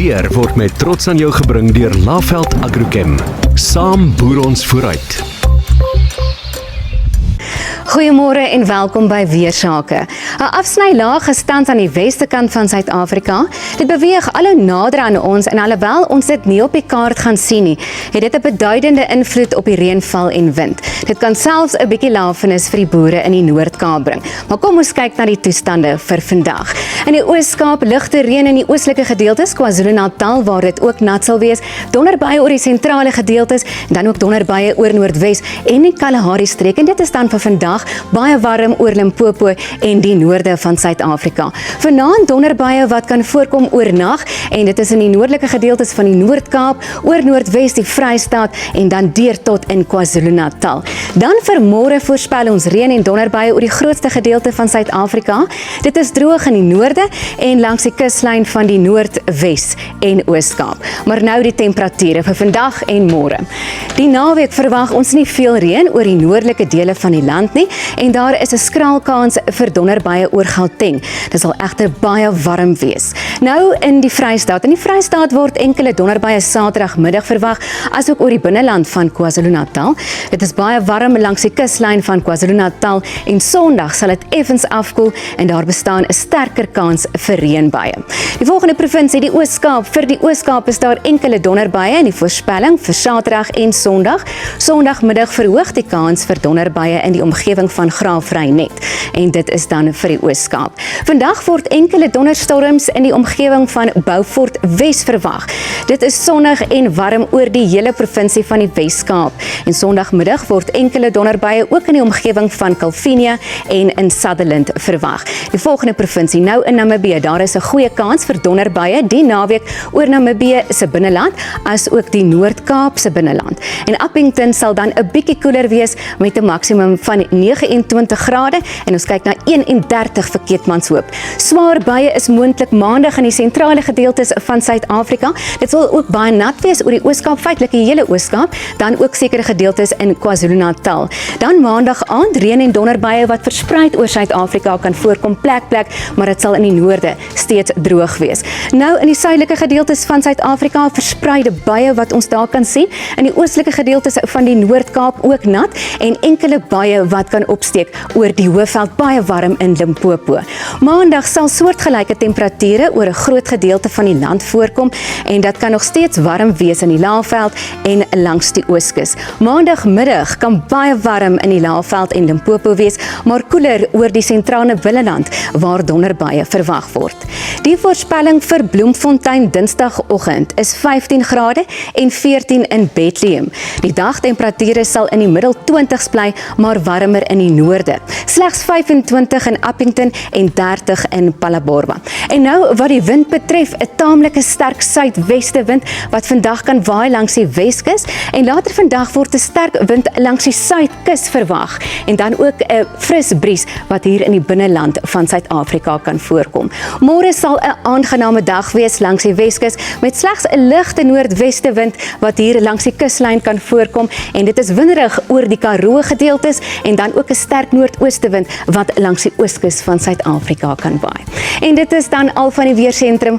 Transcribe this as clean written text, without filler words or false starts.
Weer word met trots aan jou gebring deur Laveld Agrochem. Saam boer ons vooruit. Goeiemôre en welkom by Weersake. 'n Afsnylaag gestand aan die weste kant van Suid-Afrika. Dit beweeg al hoe nader aan ons en alhoewel ons dit nie op die kaart gaan sien nie, het dit 'n beduidende invloed op die reënval en wind. Dit kan selfs 'n bietjie lafenis vir die boere in die Noord-Kaap bring. Maar kom ons kyk na die toestande vir vandag. In die Oos-Kaap ligte reën in die oostelike gedeeltes, KwaZulu-Natal waar dit ook nat sal wees, donderbuie oor die sentrale gedeeltes en dan ook donderbuie oor Noordwes en die Kalahari streek en dit is dan vir vandag baie warm oor Limpopo en die noorde van Suid-Afrika. Vanaand donderbuie wat kan voorkom oornag en dit is in die noordelike gedeeltes van die Noord-Kaap, oor Noordwes, die Vrystaat en dan deur tot in KwaZulu-Natal. Dan vir môre voorspel ons reën en donderbuie oor die grootste gedeelte van Suid-Afrika. Dit is droog in die noorde en langs die kuslyn van die Noordwes en Oos-Kaap. Maar nou die temperature vir vandag en môre. Die naweek verwag ons nie veel reën oor die noordelike dele van die land nie en daar is 'n skraal kans vir donderbuie oor Gauteng. Dit sal egter baie warm wees. Nou in die Vrystaat word enkele donderbuie Saterdagmiddag verwag, asook oor die binneland van KwaZulu-Natal. Dit is baie warm langs die kuslyn van KwaZulu-Natal en Sondag sal dit effens afkoel en daar bestaan 'n sterker kans vir reënbuie. Die volgende provinsie, die Oos-Kaap. Vir die Oos-Kaap is daar enkele donderbuie in die voorspelling vir Saterdag en Sondag. Sondagmiddag verhoog die kans vir donderbuie in die omgewing van Graafrenet en dit is dan vir die Oos-Kaap. Vandag word enkele donderstorms in die omgewing van Beaufort Wes verwag. Dit is sonnig en warm oor die hele provinsie van die Wes-Kaap en Sondagmiddag word enkele donderbuie ook in die omgewing van Kalvinia en in Sutherland verwag. Die volgende provinsie, nou in Namibië, daar is 'n goeie kans vir donderbuie die naweek oor Namibië se binneland as ook die Noord-Kaap se binneland. En Appington sal dan 'n bietjie koeler wees met 'n maksimum van 29 grade en ons kyk na 31 vir Keetmanshoop. Swaar buie is moontlik maandag in die sentrale gedeeltes van Suid-Afrika. Dit sal ook baie nat wees oor die Oos-Kaap, feitelik die hele Oos-Kaap, dan ook sekere gedeeltes in KwaZulu-Natal. Dan maandag aand reën en donderbuie wat verspreid oor Suid-Afrika kan voorkom plek, maar dit sal in die noorde steeds droog wees. Nou in die suidelike gedeeltes van Suid-Afrika verspreide buie wat ons daar kan sien. In die oostelike gedeeltes van die Noord-Kaap ook nat en enkele buie wat kan opsteek oor die Hoëveld, baie warm in Limpopo. Maandag sal soortgelyke temperature oor 'n groot gedeelte van die land voorkom en dit kan nog steeds warm wees in die Laagveld en langs die Ooskus. Maandagmiddag kan baie warm in die Laagveld en Limpopo wees, maar koeler oor die sentrale binneland waar donderbuie verwag word. Die voorspelling vir Bloemfontein Dinsdagoggend is 15 grade en 14 in Bethlehem. Die dagtemperature sal in die middel 20s bly, maar warmer in die noorde. Slegs 25 in Appington en 30 in Phalaborwa. En nou wat die wind betref, 'n taamlike sterk suidweste wind wat vandag kan waai langs die Weskus en later vandag word 'n sterk wind langs die suidkus verwag en dan ook 'n fris bries wat hier in die binneland van Suid-Afrika kan voorkom. Môre sal 'n aangename dag wees langs die Weskus met slegs 'n ligte noordweste wind wat hier langs die kuslyn kan voorkom en dit is winderig oor die Karoo gedeeltes en dan ook 'n sterk noordoostewind wat langs die ooskus van Suid-Afrika kan waai. En dit is dan al van die weersentrum.